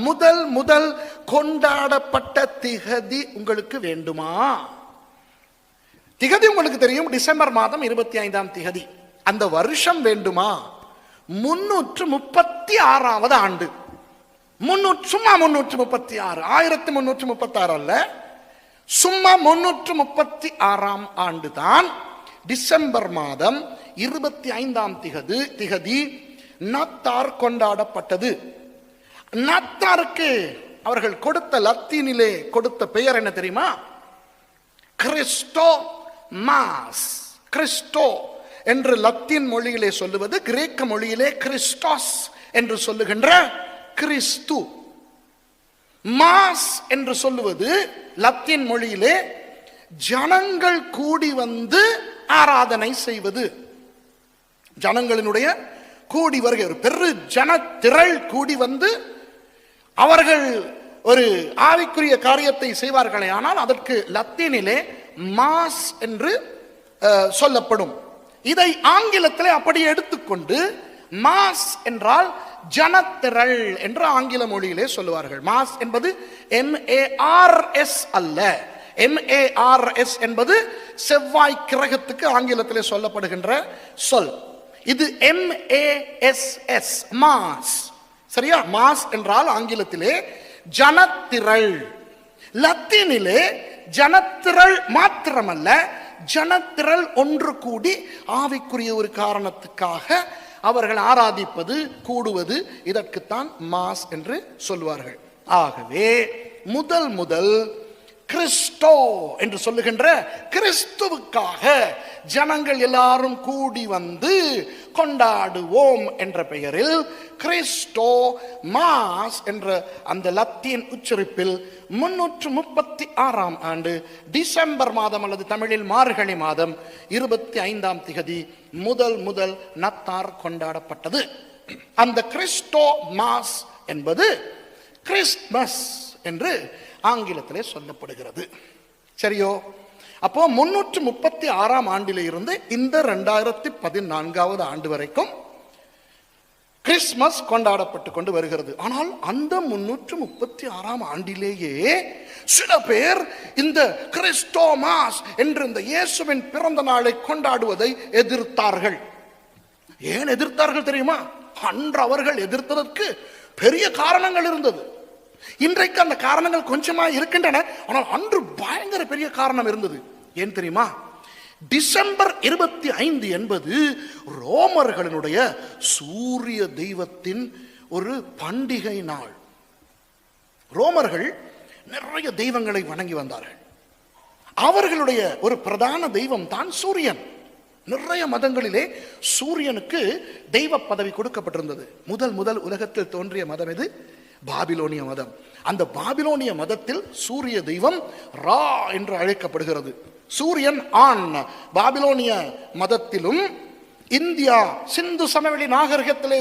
முதல் முதல் கொண்டாடப்பட்ட திகதி உங்களுக்கு வேண்டுமா? திகதி உங்களுக்கு தெரியும், டிசம்பர் மாதம் 25ஆம் திகதி. அந்த வருஷம் வேண்டுமா? 336வது ஆண்டு. சும்மா 336, 1336 அல்ல, சும்மா 336ஆம் ஆண்டு தான் டிசம்பர் மாதம் 25ஆம் திகதி நத்தார் கொண்டாடப்பட்டது. நத்தாருக்கு அவர்கள் கொடுத்த லத்தீனிலே கொடுத்த பெயர் என்ன தெரியுமா? கிறிஸ்டோ மாஸ். கிறிஸ்டோ என்று லத்தீன் மொழியிலே சொல்லுவது, கிரேக்க மொழியிலே கிறிஸ்டாஸ் என்று சொல்லுகின்ற கிறிஸ்து. மாஸ் என்று சொல்லுவது லத்தீன் மொழியிலே ஜனங்கள் கூடி வந்து ஆராதனை செய்வது. ஜனங்களினுடைய கூடி வருகை, ஒரு பெரு ஜன திரள் கூடி வந்து அவர்கள் ஒரு ஆவிக்குரிய காரியத்தை செய்வார்களே, ஆனால் அதற்கு லத்தீனிலே மாஸ் என்று சொல்லப்படும். இதை ஆங்கிலத்திலே அப்படி எடுத்துக்கொண்டு மாஸ் என்றால் ஜனத்திரள் என்று ஆங்கில மொழியிலே சொல்லுவார்கள். மாஸ் என்பது MARS அல்ல. MARS என்பது செவ்வாய் கிரகத்துக்கு ஆங்கிலத்திலே சொல்லப்படுகின்ற சொல். இது MASS, மாஸ். சரியா? மாஸ் என்றால் ஆங்கிலத்திலே ஜனத்திரள். லத்தீனிலே ஜனத்திரள் மாத்திரமல்ல, ஜனத்திரள் ஒன்று கூடி ஆவிக்குரிய ஒரு காரணத்துக்காக அவர்கள் ஆராதிப்பது, கூடுவது, இதற்குத்தான் மாஸ் என்று சொல்வார்கள். ஆகவே முதல் கிறிஸ்டோ என்று சொல்லுகின்ற கிறிஸ்துவுக்காக ஜனங்கள் எல்லாரும் கூடி வந்து கொண்டாடுவோம் என்ற பெயரில் கிறிஸ்டோ மாஸ் என்ற அந்த லத்தீன் உச்சரிப்பில் 336ஆம் ஆண்டு டிசம்பர் மாதம் அல்லது தமிழில் மார்கழி மாதம் 25ஆம் திகதி முதல் நத்தார் கொண்டாடப்பட்டது. அந்த கிறிஸ்டோ மாஸ் என்பது கிறிஸ்துமஸ் என்று ஆங்கிலத்திலே சொல்லப்படுகிறது. சரியோ? அப்போ 336ஆம் ஆண்டிலே இருந்து இந்த 2014வது ஆண்டு வரைக்கும் கிறிஸ்துமஸ் கொண்டாடப்பட்டு கொண்டு வருகிறது. ஆனால் அந்த 336ஆம் ஆண்டிலேயே சில பேர் இந்த கிறிஸ்டோமாஸ் என்று இந்த இயேசுவின் பிறந்த நாளை கொண்டாடுவதை எதிர்த்தார்கள். ஏன் எதிர்த்தார்கள் தெரியுமா? அன்று அவர்கள் எதிர்த்ததற்கு பெரிய காரணங்கள் இருந்தது. இன்றைக்கு அந்த காரணங்கள் கொஞ்சமா இருக்கின்றன, ஆனால் அன்று பயங்கர பெரிய காரணம் இருந்தது. ஏன் தெரியுமா? டிசம்பர் 25 என்பது ரோமர்களினுடைய சூரிய தெய்வத்தின் ஒரு பண்டிகை நாள். ரோமர்கள் நிறைய தெய்வங்களை வணங்கி வந்தார்கள். அவர்களுடைய ஒரு பிரதான தெய்வம் தான் சூரியன். நிறைய மதங்களிலே சூரியனுக்கு தெய்வ பதவி கொடுக்கப்பட்டிருந்தது. முதல் உலகத்தில் தோன்றிய மதம் எது? பாபிலோனிய மதம். அந்த பாபிலோனிய மதத்தில் சூரிய தெய்வம் ரா என்று அழைக்கப்படுகிறது. சூரியன் ஆண். பாபிலோனிய மதத்திலும் இந்தியா சிந்து சமவெளி நாகரிகத்திலே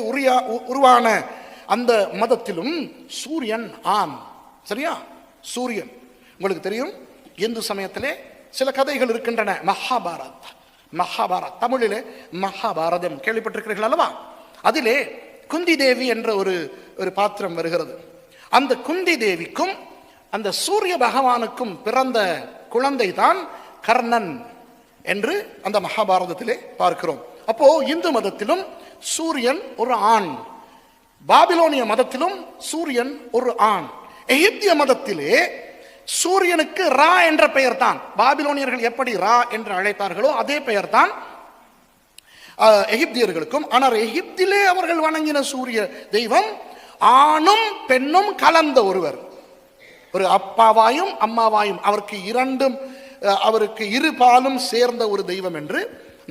உருவான அந்த மதத்திலும் சூரியன் ஆண். சரியா? சூரியன் உங்களுக்கு தெரியும், இந்து சமயத்திலே சில கதைகள் இருக்கின்றன. மகாபாரத் தமிழிலே மகாபாரதம் கேள்விப்பட்டிருக்கிறீர்கள் அல்லவா? அதிலே குந்தி தேவி என்ற ஒரு பாத்திரம் வருகிறது. அந்த குந்தி தேவிக்கும் அந்த சூரிய பகவானுக்கும் பிறந்த குழந்தை தான் கர்ணன் என்று அந்த மகாபாரதத்திலே பார்க்கிறோம். அப்போ இந்து மதத்திலும் சூரியன் ஒரு ஆண், பாபிலோனிய மதத்திலும் சூரியன் ஒரு ஆண். எகிப்திய மதத்திலே சூரியனுக்கு ரா என்ற பெயர் தான். பாபிலோனியர்கள் எப்படி ரா என்று அழைத்தார்களோ அதே பெயர் தான் எகிப்தியர்களுக்கும். ஆனால் எகிப்திலே அவர்கள் வணங்கின சூரிய தெய்வம் ஆணும் பெண்ணும் கலந்த ஒருவர், ஒரு அப்பாவாயும் அம்மாவாயும், அவருக்கு இரு பாலும் சேர்ந்த ஒரு தெய்வம் என்று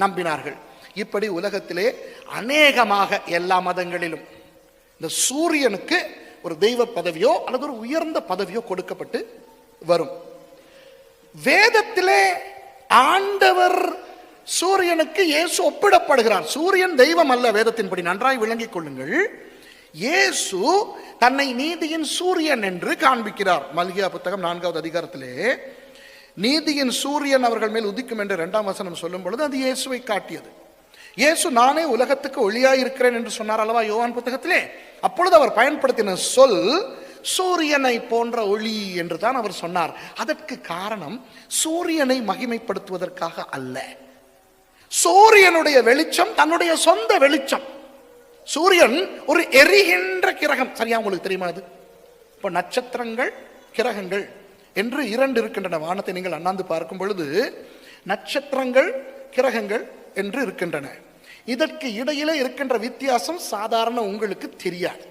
நம்பினார்கள். இப்படி உலகத்திலே அநேகமாக எல்லா மதங்களிலும் இந்த சூரியனுக்கு ஒரு தெய்வ பதவியோ அல்லது ஒரு உயர்ந்த பதவியோ கொடுக்கப்பட்டு வரும். வேதத்திலே ஆண்டவர் சூரியனுக்கு இயேசு ஒப்பிடப்படுகிறார். சூரியன் தெய்வம் அல்ல. வேதத்தின்படி நன்றாய் விளங்கிக் கொள்ளுங்கள். இயேசு தன்னை நீதியின் சூரியன் என்று காண்பிக்கிறார். மல்கியா புத்தகம் 4வது அதிகாரத்திலே நீதியின் சூரியன் அவர்கள் மேல் உதிக்கும் என்று 2ஆம் வசனம் சொல்லும் பொழுது அது இயேசுவை காட்டியது. இயேசு நானே உலகத்துக்கு ஒளியாய் இருக்கிறேன் என்று சொன்னார் அல்லவா யோவான் புத்தகத்திலே? அப்பொழுது அவர் பயன்படுத்தின சொல் சூரியனை போன்ற ஒளி என்று தான் அவர் சொன்னார். அதற்கு காரணம் சூரியனை மகிமைப்படுத்துவதற்காக அல்ல. சூரியனுடைய வெளிச்சம் தன்னுடைய சொந்த வெளிச்சம். சூரியன் ஒரு எரிகின்ற கிரகம். சரியா, உங்களுக்கு தெரியுமா? அது இப்போ நட்சத்திரங்கள் கிரகங்கள் என்று இரண்டு இருக்கின்றன. வானத்தை நீங்கள் அண்ணாந்து பார்க்கும் பொழுது நட்சத்திரங்கள் கிரகங்கள் என்று இருக்கின்றன. இதற்கு இடையிலே இருக்கின்ற வித்தியாசம் சாதாரண உங்களுக்கு தெரியாது.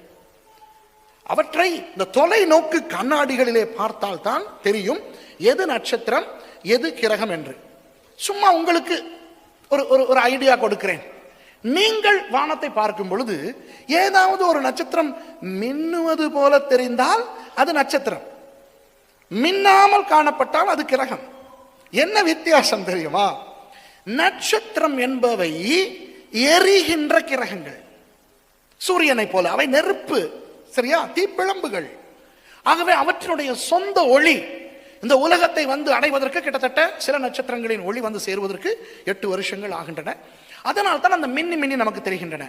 அவற்றை இந்த தொலைநோக்கு கண்ணாடிகளிலே பார்த்தால் தான் தெரியும் எது நட்சத்திரம் எது கிரகம் என்று. சும்மா உங்களுக்கு ஒரு ஐடியா கொடுக்கிறேன். நீங்கள் வானத்தை பார்க்கும் பொழுது ஏதாவது ஒரு நட்சத்திரம் மின்னுவது போல தெரிந்தால் அது நட்சத்திரம், மின்னாமல் காணப்பட்டால் அது கிரகம். என்ன வித்தியாசம் தெரியுமா? நட்சத்திரம் என்பவை எரிகின்ற கிரகங்கள், சூரியனை போல. அவை நெருப்பு, சரியா, தீப்பிழம்புகள். ஆகவே அவற்றினுடைய சொந்த ஒளி இந்த உலகத்தை வந்து அடைவதற்கு கிட்டத்தட்ட சில நட்சத்திரங்களின் ஒளி வந்து சேருவதற்கு 8 வருஷங்கள் ஆகின்றன. அதனால் தான் அந்த மின்னி மின்னி நமக்கு தெரிகின்றன.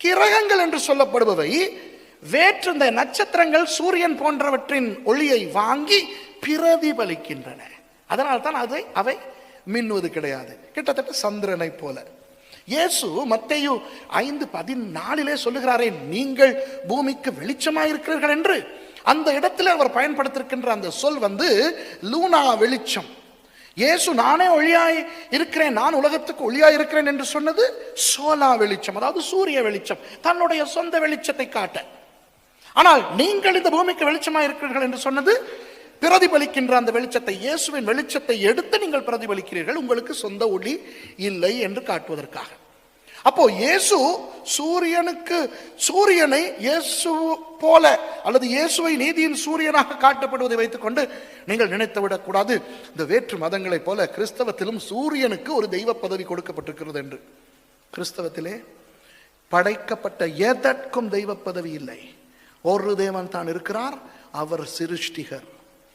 கிரகங்கள் என்று சொல்லப்படுபவை வேற்று இந்த நட்சத்திரங்கள் சூரியன் போன்றவற்றின் ஒளியை வாங்கி பிரதிபலிக்கின்றன. அதனால் தான் அவை மின்னுவது கிடையாது. கிட்டத்தட்ட சந்திரனை போல. இயேசு மத்தேயு 5:14 சொல்லுகிறாரே, நீங்கள் பூமிக்கு வெளிச்சமாயிருக்கிறீர்கள் என்று. அந்த இடத்துல அவர் பயன்படுத்திருக்கின்ற அந்த சொல் வந்து லூனா, வெளிச்சம். இயேசு நானே ஒளியாய் இருக்கிறேன், நான் உலகத்துக்கு ஒளியாய் இருக்கிறேன் என்று சொன்னது சோலா வெளிச்சம், அதாவது சூரிய வெளிச்சம், தன்னுடைய சொந்த வெளிச்சத்தை காட்ட. ஆனால் நீங்கள் இந்த பூமிக்கு வெளிச்சமாய் இருக்கிறீர்கள் என்று சொன்னது பிரதிபலிக்கின்ற அந்த வெளிச்சத்தை, இயேசுவின் வெளிச்சத்தை எடுத்து நீங்கள் பிரதிபலிக்கிறீர்கள், உங்களுக்கு சொந்த ஒளி இல்லை என்று காட்டுவதற்காக. அப்போ இயேசு சூரியனை இயேசு போல அல்லது இயேசுவை நீதியின் சூரியனாக காட்டப்படுவதை வைத்துக்கொண்டு நீங்கள் நினைத்து விடக்கூடாது இந்த வேற்று மதங்களைப் போல கிறிஸ்தவத்திலும் சூரியனுக்கு ஒரு தெய்வ பதவி கொடுக்கப்பட்டிருக்கிறது என்று. கிறிஸ்தவத்திலே படைக்கப்பட்ட எதற்கும் தெய்வ பதவி இல்லை. ஒரு தேவன் தான் இருக்கிறார், அவர் சிருஷ்டிகர்.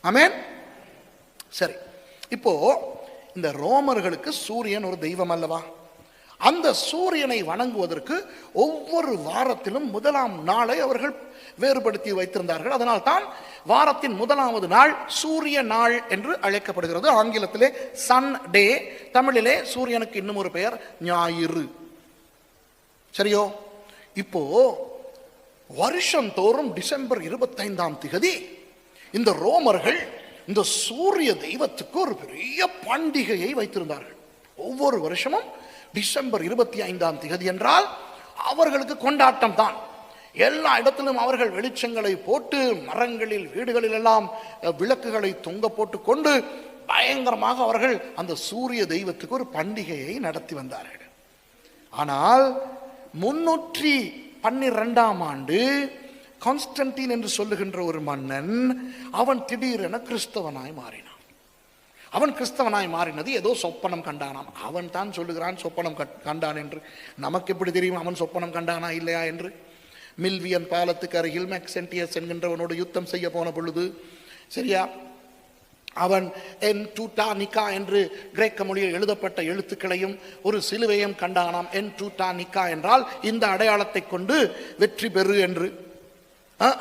ஆமென். சரி, இப்போ இந்த ரோமர்களுக்கு சூரியன் ஒரு தெய்வம் அல்லவா? அந்த சூரியனை வணங்குவதற்கு ஒவ்வொரு வாரத்திலும் 1ஆம் நாளை அவர்கள் வேறுபடுத்தி வைத்திருந்தார்கள். அதனால் தான் வாரத்தின் 1வது நாள் சூரிய நாள் என்று அழைக்கப்படுகிறது. ஆங்கிலத்திலே சன் டே, தமிழிலே சூரியனுக்கு இன்னும் ஒரு பெயர் ஞாயிறு. சரியோ? இப்போ வருஷம் தோறும் டிசம்பர் 25ஆம் திகதி இந்த ரோமர்கள் இந்த சூரிய தெய்வத்துக்கு ஒரு பெரிய பண்டிகையை வைத்திருந்தார்கள். ஒவ்வொரு வருஷமும் டிசம்பர் 25ஆம் திகதி என்றால் அவர்களுக்கு கொண்டாட்டம் தான். எல்லா இடத்திலும் அவர்கள் வெளிச்சங்களை போட்டு, மரங்களில் வீடுகளில் எல்லாம் விளக்குகளை தொங்க போட்டு கொண்டு பயங்கரமாக அவர்கள் அந்த சூரிய தெய்வத்துக்கு ஒரு பண்டிகையை நடத்தி வந்தார்கள். ஆனால் 312ஆம் ஆண்டு கான்ஸ்டன்டின் என்று சொல்லுகின்ற ஒரு மன்னன், அவன் திடீரென கிறிஸ்தவனாய் மாறினான். அவன் கிறிஸ்தவனாய் மாறினது ஏதோ சொப்பனம் கண்டானாம். அவன் தான் சொல்லுகிறான் சொப்பனம் கண்டான் என்று. நமக்கு எப்படி தெரியும் அவன் சொப்பனம் கண்டானா இல்லையா என்று? மில்வியன் பாலத்துக்கு அருகில் மேக்சென்டியஸ் என்கின்றவனோடு யுத்தம் செய்ய போன பொழுது, சரியா, அவன் என் டூட்டா நிக்கா என்று கிரேக்க மொழியில் எழுதப்பட்ட எழுத்துக்களையும் ஒரு சிலுவையும் கண்டானாம். என் டூட்டா நிக்கா என்றால் இந்த அடையாளத்தை கொண்டு வெற்றி பெறு என்று.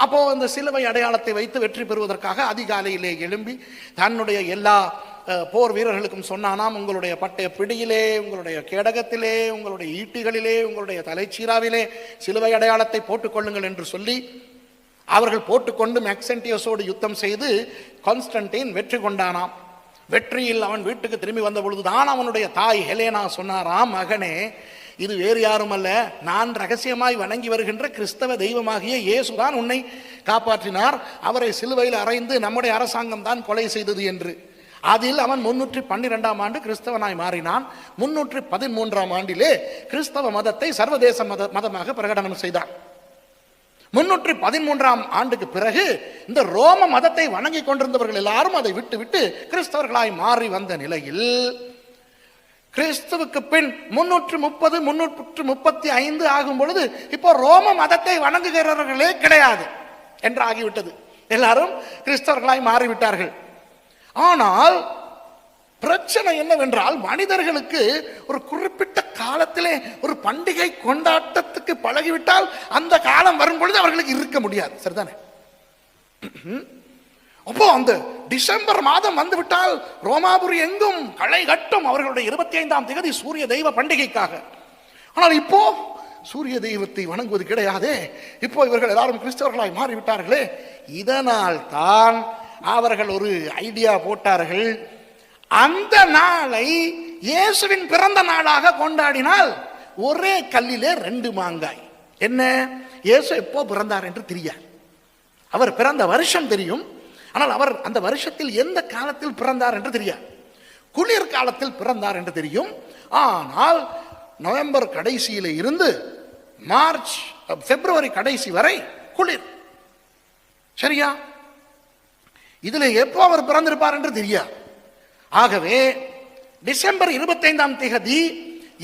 அப்போ அந்த சிலுவை அடையாளத்தை வைத்து வெற்றி பெறுவதற்காக அதிகாலையிலே எழும்பி தன்னுடைய எல்லா போர் வீரர்களுக்கும் சொன்னானாம், உங்களுடைய பட்டய பிடியிலே, உங்களுடைய கேடகத்திலே, உங்களுடைய ஈட்டிகளிலே, உங்களுடைய தலைச்சீராவிலே சிலுவை அடையாளத்தை போட்டுக்கொள்ளுங்கள் என்று சொல்லி அவர்கள் போட்டுக்கொண்டு மேக்சென்டியஸோடு யுத்தம் செய்து கான்ஸ்டன்டைன் வெற்றி கொண்டானாம். வெற்றியில் அவன் வீட்டுக்கு திரும்பி வந்த பொழுதுதான் அவனுடைய தாய் ஹெலேனா சொன்னாராம், மகனே, இது வேறு யாரும் அல்ல, நான் ரகசியமாய் வணங்கி வருகின்ற கிறிஸ்தவ தெய்வமாகிய இயேசுதான் உன்னை காப்பாற்றினார், அவரை சிலுவையில் அறைந்து நம்முடைய அரசாங்கம் தான் கொலை செய்தது என்று. அதில் அவன் 312ஆம் ஆண்டு கிறிஸ்தவனாய் மாறினான். 313ஆம் ஆண்டிலே கிறிஸ்தவ மதத்தை சர்வதேச மதமாக பிரகடனம் செய்தான். 313ஆம் ஆண்டுக்கு பிறகு இந்த ரோம மதத்தை வணங்கி கொண்டிருந்தவர்கள் எல்லாரும் அதை விட்டு விட்டு கிறிஸ்தவர்களாய் மாறி வந்த நிலையில் கிறிஸ்துவுக்கு பின் 330 335 ஆகும் பொழுது இப்போ ரோம மதத்தை வணங்குகிறவர்களே கிடையாது என்று ஆகிவிட்டது. எல்லாரும் கிறிஸ்தவர்களாய் மாறிவிட்டார்கள். ஆனால் பிரச்சனை என்னவென்றால், மனிதர்களுக்கு ஒரு குறிப்பிட்ட காலத்திலே ஒரு பண்டிகை கொண்டாட்டத்துக்கு பழகிவிட்டால் அந்த காலம் வரும் பொழுது அவர்களுக்கு இருக்க முடியாது. சரிதானே? அப்போ அந்த டிசம்பர் மாதம் வந்துவிட்டால் ரோமாபுரி எங்கும் களை கட்டும் அவர்களுடைய 25ஆம் தேதி சூரிய தெய்வ பண்டிகைக்காக. ஆனால் இப்போ சூரிய தெய்வத்தை வணங்குவது கிடையாதே. இப்போ இவர்கள் எல்லாரும் கிறிஸ்தவர்களாய் மாறிவிட்டார்களே. இதனால் தான் அவர்கள் ஒரு ஐடியா போட்டார்கள், அந்த நாளை இயேசுவின் பிறந்த நாளாக கொண்டாடினால் ஒரே கல்லிலே 2 மாங்காய். என்ன, இயேசு எப்போ பிறந்தார் என்று தெரியாது, அவர் பிறந்த வருஷம் தெரியும், ஆனால் அவர் அந்த வருஷத்தில் எந்த காலத்தில் பிறந்தார் என்று தெரியாது. குளிர் காலத்தில் பிறந்தார் என்று தெரியும், ஆனால் நவம்பர் கடைசியில இருந்து மார்ச் பிப்ரவரி கடைசி வரை குளிர். சரியா? இதுல எப்போ அவர் பிறந்திருப்பார் என்று தெரியாது. ஆகவே டிசம்பர் 25ஆம் தேதி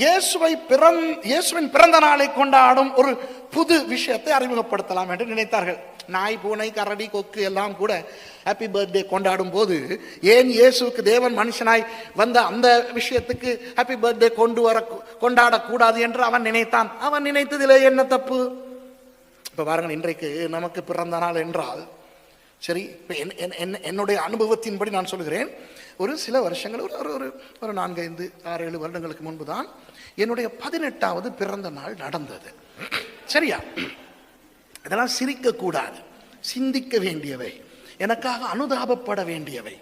இயேசுவின் பிறந்த நாளை கொண்டாடும் ஒரு புது விஷயத்தை அறிமுகப்படுத்தலாம் என்று நினைத்தார்கள். நாய், பூனை, கரடி, கொக்கு எல்லாம் கூட ஹாப்பி பர்த்டே கொண்டாடும் போது ஏன் இயேசுக்கு தேவன் மனுஷனாய் வந்த அந்த விஷயத்துக்கு ஹாப்பி பர்த்டே கொண்டாடக்கூடாது என்று அவன் நினைத்தான். அவன் நினைத்ததிலே என்ன தப்பு? இப்ப பாருங்கள், இன்றைக்கு நமக்கு பிறந்த நாள் என்றால் சரி, என்னுடைய அனுபவத்தின்படி நான் சொல்கிறேன், ஒரு சில வருஷங்கள் ஒரு 4, 5, 6, 7 வருடங்களுக்கு முன்பு தான் என்னுடைய 18வது பிறந்த நாள் நடந்தது. சரியா? இதெல்லாம் சிரிக்க கூடாது, சிந்திக்க வேண்டியவை, எனக்காக அனுதாபப்பட வேண்டியவை.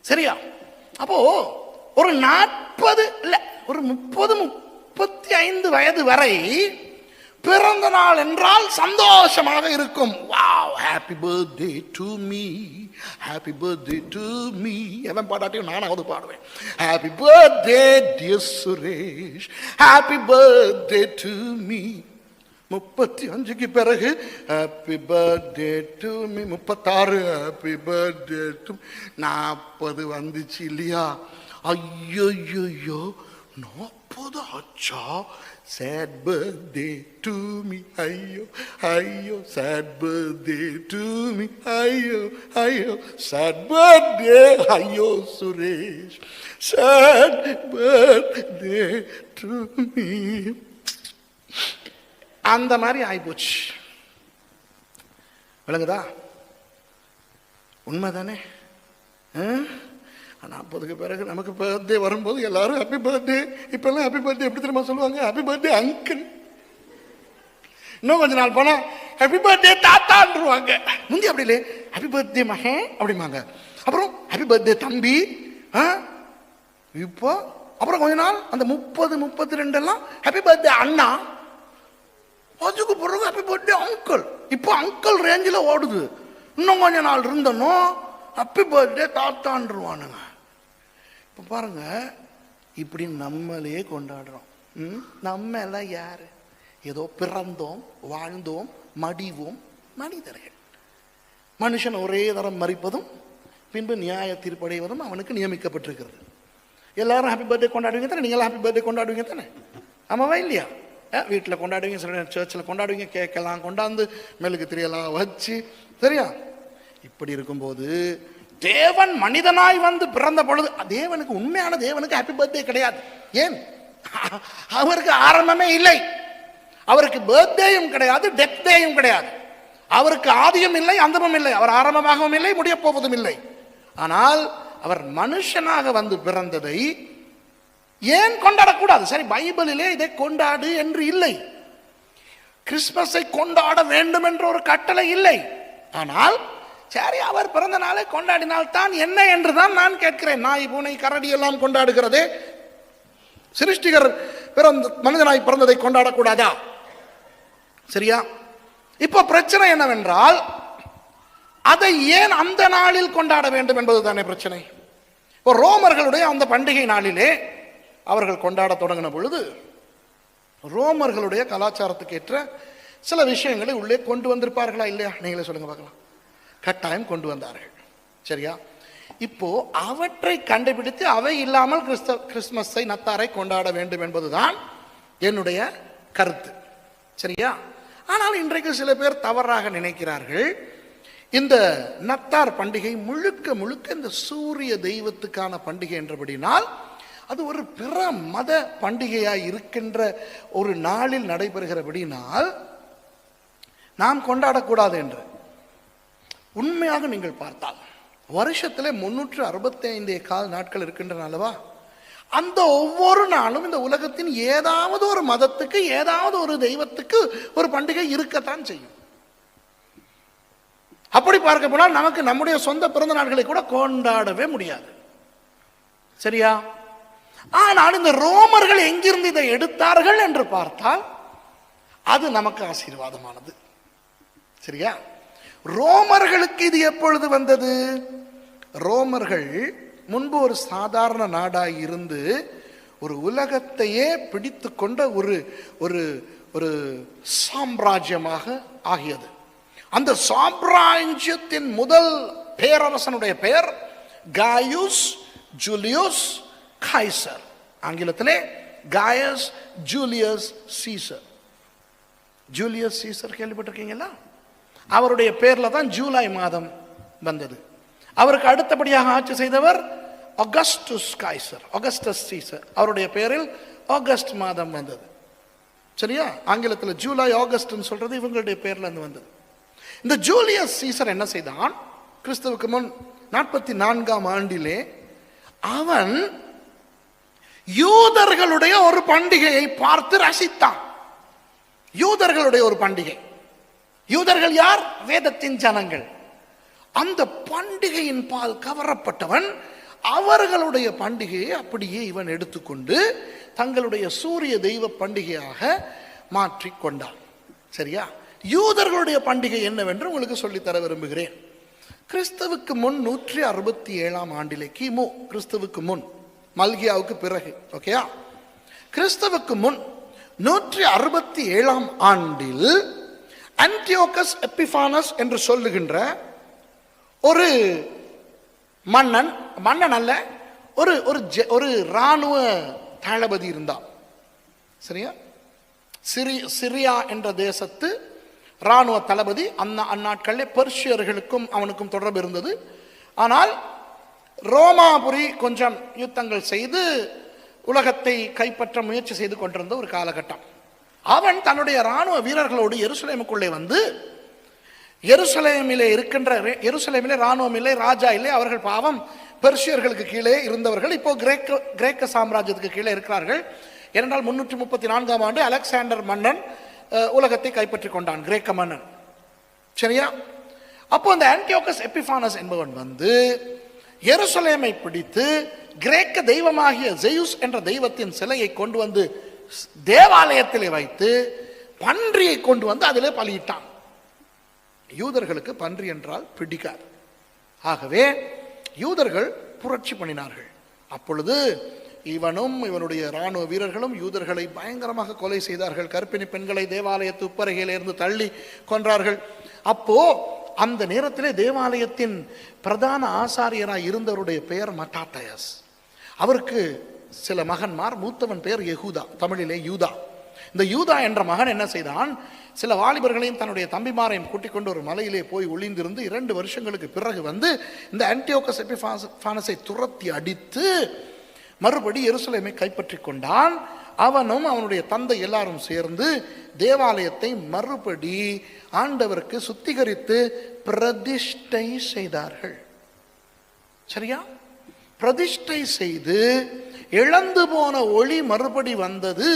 சரியா? அப்போ ஒரு 40 இல்ல ஒரு 30, 35 வயது வரை பிறந்த நாள் என்றால் சந்தோஷமாக இருக்கும். Wow, happy birthday to me, happy birthday to me. எவன் பாடாட்டியும் நானாவது பாடுவேன். Happy birthday dear Suresh, happy birthday to me. 35க்கு பிறகு happy birthday to me. 36 happy birthday to. 40 வந்துச்சு இல்லையா? ஐயோ 40 ஆச்சா? Sad birthday to me, ஐயோ ஐயோ. Sad birthday to me, ஐயோ ஐயோ. Sad birthday, ஐயோ Suresh. Sad birthday to me. அந்த மாதிரி ஆயிப்போச்சு. விளங்குதா? உண்மைதானே? 40க்கு பிறகு நமக்கு பர்த்டே வரும்போது எல்லாரும் ஹாப்பி பர்த்டே. இப்பெல்லாம் ஹாப்பி பர்த்டே எப்படி தெரியுமா சொல்லுவாங்க? Happy birthday uncle. இன்னும் கொஞ்ச நாள் போனா ஹாப்பி பர்த்டே தாத்தான்றுவாங்க. முந்தி அப்படி இல்லை, ஹாப்பி பர்த்டே மகன் அப்படிமாங்க. அப்புறம் ஹாப்பி பர்த்டே தம்பி. இப்போ அப்புறம் கொஞ்ச நாள் அந்த 30, 32 எல்லாம் ஹாப்பி பர்த்டே அண்ணா. அதுக்கு பிறகு ஹாப்பி பர்த்டே அங்கிள். இப்போ அங்கிள் ரேஞ்சில் ஓடுது. இன்னும் கொஞ்ச நாள் இருந்தனும் ஹாப்பி பர்த்டே தாத்தான்றுவானுங்க. இப்போ பாருங்க, இப்படி நம்மளே கொண்டாடுறோம். நம்ம எல்லாம் யாரு? ஏதோ பிறந்தோம், வாழ்ந்தோம், மடிவோம், மனிதர்கள். மனுஷன் ஒரே தரம் மறிப்பதும் பின்பு நியாய தீர்ப்படைவதும் அவனுக்கு நியமிக்கப்பட்டிருக்கிறது. எல்லாரும் ஹாப்பி பர்த்டே கொண்டாடுவீங்க தானே? நீங்களாம் ஹாப்பி பர்த்டே கொண்டாடுவீங்க தானே? ஆமாவா இல்லையா? வீட்டில் கொண்டாடுவீங்க, சில சர்ச்சில் கொண்டாடுவீங்க, கேட்கலாம் கொண்டாந்து மெழுகு திரியெல்லாம் வச்சு. சரியா? இப்படி இருக்கும்போது தேவன் மனிதனாய் வந்து பிறந்த பொழுது தேவனுக்கு, உண்மையான தேவனுக்கு ஹாப்பி பர்த்டே கிடையாது. ஏன்? அவருக்கு ஆரம்பமே இல்லை, அவருக்கு பர்த்டேயும் கிடையாது, டெத் டேயும் கிடையாது. அவருக்கு ஆதியும் இல்லை, அந்தமும் இல்லை. அவர் ஆரம்பமாகவும் இல்லை, முடிய போவதும் இல்லை. ஆனால் அவர் மனுஷனாக வந்து பிறந்ததை ஏன் கொண்டாடக்கூடாது? சரி, பைபிளிலே இதை கொண்டாடு என்று இல்லை, கிறிஸ்துமஸை கொண்டாட வேண்டும் என்ற ஒரு கட்டளை இல்லை. ஆனால் சரி, அவர் பிறந்த நாளை கொண்டாடினால் தான் என்ன என்றுதான் நான் கேட்கிறேன். நாய், பூனை, கரடி எல்லாம் கொண்டாடுகிறதே, சிருஷ்டிகர் மனிதனாய் பிறந்ததை கொண்டாடக்கூடாதா? சரியா? இப்போ பிரச்சனை என்னவென்றால், அதை ஏன் அந்த நாளில் கொண்டாட வேண்டும் என்பது தானே பிரச்சனை. இப்போ ரோமர்களுடைய அந்த பண்டிகை நாளிலே அவர்கள் கொண்டாட தொடங்கின பொழுது ரோமர்களுடைய கலாச்சாரத்துக்கு ஏற்ற சில விஷயங்களை உள்ளே கொண்டு வந்திருப்பார்களா இல்லையா? நீங்களே சொல்லுங்க பார்க்கலாம். கட்டாயம் கொண்டு வந்தார்கள். சரியா? இப்போ அவற்றை கண்டுபிடித்து அவை இல்லாமல் கிறிஸ்துமஸை, நத்தாரை கொண்டாட வேண்டும் என்பதுதான் என்னுடைய கருத்து. சரியா? ஆனால் இன்றைக்கு சில பேர் தவறாக நினைக்கிறார்கள். இந்த நத்தார் பண்டிகை முழுக்க முழுக்க இந்த சூரிய தெய்வத்துக்கான பண்டிகை என்றபடினால் அது ஒரு பிற மத பண்டிகையாய் இருக்கின்ற ஒரு நாளில் நடைபெறுகிறபடினால் நாம் கொண்டாடக்கூடாது என்று. உண்மையாக நீங்கள் பார்த்தால் வருஷத்துல 365 நாட்கள் இருக்கின்றன அல்லவா? அந்த ஒவ்வொரு நாளும் இந்த உலகத்தின் ஏதாவது ஒரு மதத்துக்கு, ஏதாவது ஒரு தெய்வத்துக்கு ஒரு பண்டிகை இருக்கத்தான் செய்யும். அப்படி பார்க்க போனால் நமக்கு நம்முடைய சொந்த பிறந்த நாட்களை கூட கொண்டாடவே முடியாது. சரியா? ஆனால் இந்த ரோமர்கள் எங்கிருந்து இதை எடுத்தார்கள் என்று பார்த்தால் அது நமக்கு ஆசீர்வாதமானது. சரியா? ரோமர்களுக்கு இது எப்பொழுது வந்தது? ரோமர்கள் முன்பு ஒரு சாதாரண நாடாய் இருந்து ஒரு உலகத்தையே பிடித்து கொண்ட ஒரு ஒரு ஒரு சாம்ராஜ்யமாக ஆகியது. அந்த சாம்ராஜ்யத்தின் முதல் பேரரசனுடைய பெயர் காயுஸ் ஜூலியஸ் கைசர். ஆங்கிலத்திலே Gaius Julius Caesar. Julius Caesar கேள்விப்பட்டிருக்கீங்களா? அவருடைய பேர்ல தான் ஜூலை மாதம் வந்தது. அவருக்கு அடுத்தபடியாக ஆட்சி செய்தவர் ஆகஸ்டஸ் கைசர், ஆகஸ்டஸ் சீசர். அவருடைய பேரில் ஆகஸ்ட் மாதம் வந்தது. சரியா? ஆங்கிலத்தில் ஜூலை ஆகஸ்ட்னு சொல்றது இவங்களுடைய பேர்ல இருந்து வந்தது. இந்த ஜூலியஸ் சீசர் என்ன செய்தான்? கிறிஸ்துவுக்கு முன் 44ஆம் ஆண்டிலே அவன் யூதர்களுடைய ஒரு பண்டிகையை பார்த்து ரசித்தான். யூதர்களுடைய ஒரு பண்டிகை. யூதர்கள் யார்? வேதத்தின் ஜனங்கள். அந்த பண்டிகையின் பால் கவரப்பட்டவன் அவர்களுடைய பண்டிகையை அப்படியே இவன் எடுத்துக்கொண்டு தங்களுடைய சூரிய தெய்வ பண்டிகையாக மாற்றிக்கொண்டான். சரியா? யூதர்களுடைய பண்டிகை என்னவென்று உங்களுக்கு சொல்லித்தர விரும்புகிறேன். கிறிஸ்துவுக்கு முன் 167ஆம் ஆண்டிலே, கிமு கிறிஸ்துவுக்கு முன், மல்கியாவுக்கு பிறகு, ஓகேயா? கிறிஸ்துவுக்கு முன் 167ஆம் ஆண்டில் ஆன்டியோகஸ் எபிஃபானஸ் என்று சொல்லுகின்ற ஒரு மன்னன், மன்னன் அல்ல, ஒரு ஒரு இராணுவ தளபதி இருந்தான். சரியா? சிரியா என்ற தேசத்து இராணுவ தளபதி. அந்நாட்களில் பெர்ஷியர்களுக்கும் அவனுக்கும் தொடர்பு இருந்தது. ஆனால் ரோமாபுரி கொஞ்சம் யுத்தங்கள் செய்து உலகத்தை கைப்பற்ற முயற்சி செய்து கொண்டிருந்த ஒரு காலகட்டம். அவன் தன்னுடைய இராணுவ வீரர்களோடு எருசலேமுக்குள்ளே வந்து, எருசலேமிலே இருக்கின்ற, எருசலேமிலே இராணுவம் இல்லை, ராஜா இல்லை, அவர்கள் பாவம் பெர்ஷியர்களுக்கு கீழே இருந்தவர்கள். இப்போ கிரேக்க சாம்ராஜ்யத்துக்கு கீழே இருக்கிறார்கள். ஏனென்றால் 334ஆம் ஆண்டு அலெக்சாண்டர் மன்னன் உலகத்தை கைப்பற்றி கொண்டான், கிரேக்க மன்னன். சரியா? அப்போ அந்த ஆன்டியோகஸ் எபிஃபானஸ் என்பவன் வந்து எருசலேமை பிடித்து கிரேக்க தெய்வமாகிய ஜெயுஸ் என்ற தெய்வத்தின் சிலையை கொண்டு வந்து தேவாலயத்திலே வைத்து பன்றியை கொண்டு வந்து அதிலே பலியிட்டான். யூதர்களுக்கு பன்றி என்றால் பிடிக்காது. ஆகவே யூதர்கள் புரட்சி பண்ணினார்கள். அப்பொழுது இவனும் இவனுடைய இராணுவ வீரர்களும் யூதர்களை பயங்கரமாக கொலை செய்தார்கள். கர்ப்பிணி பெண்களை தேவாலயத்து உப்பரையிலிருந்து தள்ளி கொன்றார்கள். அப்போ அந்த நேரத்திலே தேவாலயத்தின் பிரதான ஆசாரியராய் இருந்தவருடைய பெயர் மட்டாத்தயஸ். அவருக்கு சில மகன்மார். மூத்தவன் பெயர் யெகூதா, தமிழிலே யூதா. இந்த யூதா என்ற மகன் என்ன செய்தான்? சில வாலிபர்களையும் தன்னுடைய தம்பிமாரையும் கூட்டிக் கொண்டு ஒரு மலையிலே போய் ஒளிந்திருந்து 2 வருஷங்களுக்கு பிறகு வந்து இந்த ஆன்டியோகஸ் எபிஃபானஸை துரத்தி அடித்து மறுபடி எருசலேமை கைப்பற்றி கொண்டான். அவனும் அவனுடைய தந்தை எல்லாரும் சேர்ந்து தேவாலயத்தை மறுபடி ஆண்டவருக்கு சுத்திகரித்து பிரதிஷ்டை செய்தார்கள். சரியா? பிரதிஷ்டை செய்து இழந்து போன ஒளி மறுபடி வந்தது.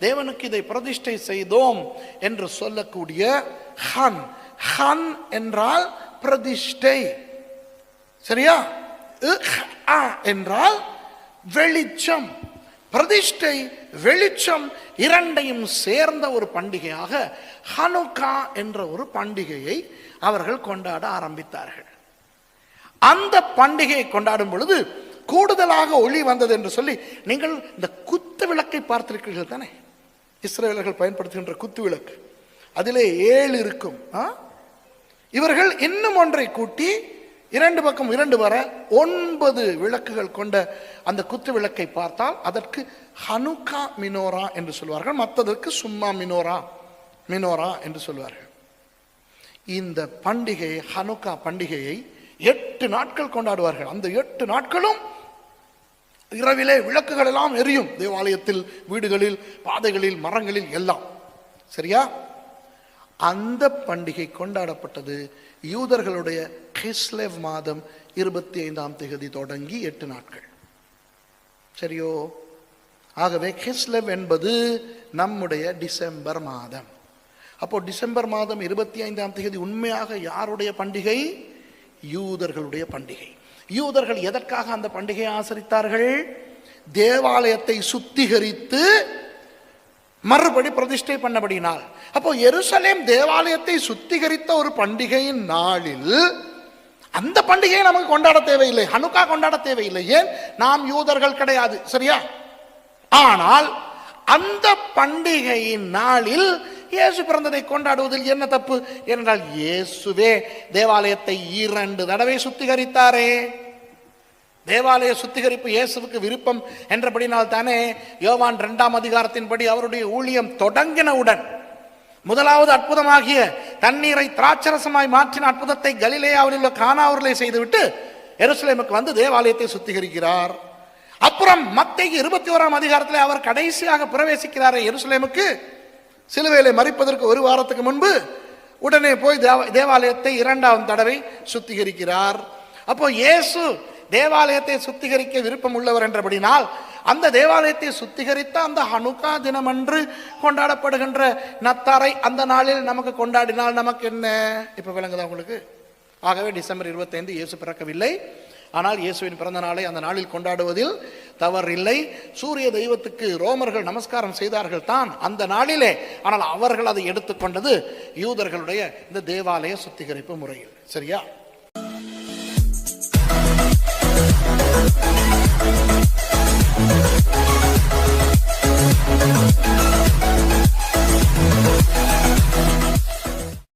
தேவனுக்கு இதை பிரதிஷ்டை செய்தோம் என்று சொல்லக்கூடிய ஹன். ஹன் என்றால் பிரதிஷ்டை. சரியா? என்றால் வெளிச்சம். பிரதிஷ்டை, வெளிச்சம் இரண்டையும் சேர்ந்த ஒரு பண்டிகையாக ஹனுக்கா என்ற ஒரு பண்டிகையை அவர்கள் கொண்டாட ஆரம்பித்தார்கள். அந்த பண்டிகையை கொண்டாடும் பொழுது கூடுதலாக ஒளி வந்தது என்று சொல்லி, நீங்கள் இந்த குத்து விளக்கை பார்த்திருக்கிறீர்கள் தானே? இஸ்ரவேலர்கள் பயன்படுத்துகின்ற குத்து விளக்கு, அதிலே 7 இருக்கும். இவர்கள் இன்னும் ஒன்றை கூட்டி 2 பக்கம் 2 வர 9 விளக்குகள் கொண்ட அந்த குத்து விளக்கை பார்த்தால் அதற்கு ஹனுக்கா மினோரா என்று சொல்வார்கள். மற்றதற்கு சும்மா மினோரா என்று சொல்வார்கள். இந்த பண்டிகை, ஹனுக்கா பண்டிகையை 8 நாட்கள் கொண்டாடுவார்கள். அந்த 8 நாட்களும் இரவிலே விளக்குகள் எல்லாம் எரியும். தேவாலயத்தில், வீடுகளில், பாதைகளில், மரங்களில் எல்லாம். சரியா? அந்த பண்டிகை கொண்டாடப்பட்டது யூதர்களுடைய கிஸ்லேவ் மாதம் 25ஆம் தேதி தொடங்கி 8 நாட்கள். சரியோ? ஆகவே கிஸ்லேவ் என்பது நம்முடைய டிசம்பர் மாதம். அப்போ டிசம்பர் மாதம் 25ஆம் தேதி உண்மையாக யாருடைய பண்டிகை? யூதர்களுடைய பண்டிகை. யூதர்கள் எதற்காக அந்த பண்டிகையை ஆசரித்தார்கள்? தேவாலயத்தை சுத்திகரித்து மறுபடி பிரதிஷ்டை பண்ணபடினால். அப்போ எருசலேம் தேவாலயத்தை சுத்திகரித்த ஒரு பண்டிகையின் நாளில் அந்த பண்டிகையை நமக்கு கொண்டாட தேவையில்லை, ஹனுக்கா கொண்டாட தேவையில்லை. ஏன்? நாம் யூதர்கள் கிடையாது, சரியா? ஆனால் அந்த பண்டிகையின் நாளில் இயேசு பிறந்ததை கொண்டாடுவதில் என்ன தப்பு? ஏனென்றால் இயேசுவே தேவாலயத்தை 2 தடவை சுத்திகரித்தாரே. தேவாலய சுத்திகரிப்பு இயேசுவுக்கு விருப்பம் என்றபடினால் தானே யோவான் 2ஆம் அதிகாரத்தின்படி அவருடைய ஊழியம் தொடங்கினவுடன் முதலாவது அற்புதமாகிய தண்ணீரை திராட்சரசமாய் மாற்றின அற்புதத்தை கலிலேயாவில் உள்ள கானாவூரிலே செய்துவிட்டு எருசலேமுக்கு வந்து தேவாலயத்தை சுத்திகரிக்கிறார். அப்புறம் மத்தேயு 21ஆம் அதிகாரத்தில் அவர் கடைசியாக பிரவேசிக்கிறார் எருசலேமுக்கு. சிலுவையிலே மரிப்பதற்கு 1 வாரத்துக்கு முன்பு உடனே போய் தேவாலயத்தை 2ஆம் தடவை சுத்திகரிக்கிறார். அப்போ இயேசு தேவாலயத்தை சுத்திகரிக்க விருப்பம் உள்ளவர் என்றபடினால் அந்த தேவாலயத்தை சுத்திகரித்த அந்த ஹனுக்கா தினம் அன்று கொண்டாடப்படுகின்ற நத்தாரை அந்த நாளில் நமக்கு கொண்டாடினால் நமக்கு என்ன? இப்ப விளங்குதா உங்களுக்கு? ஆகவே டிசம்பர் 25 இயேசு பிறக்கவில்லை. ஆனால் இயேசுவின் பிறந்த நாளை அந்த நாளில் கொண்டாடுவதில் தவறில்லை. சூரிய தெய்வத்துக்கு ரோமர்கள் நமஸ்காரம் செய்தார்கள் தான் அந்த நாளிலே. ஆனால் அவர்கள் அதை எடுத்துக்கொண்டது யூதர்களுடைய இந்த தேவாலய சுத்திகரிப்பு முறையில். சரியா?